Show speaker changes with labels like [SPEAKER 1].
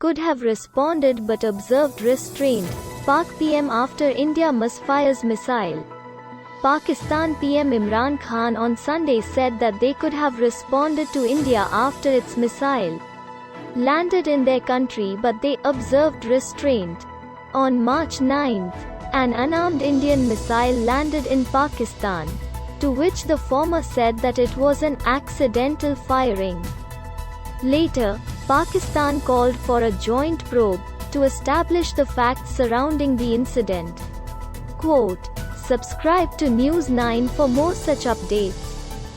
[SPEAKER 1] could have responded but observed restraint. Pak PM after India misfires missile. Pakistan PM Imran Khan on Sunday said that they could have responded to India after its missile landed in their country, but they observed restraint. On March 9, an unarmed Indian missile landed in Pakistan, to which the former said that it was an accidental firing. Later, Pakistan called for a joint probe to establish the facts surrounding the incident. Quote, "Subscribe to News 9 for more such updates."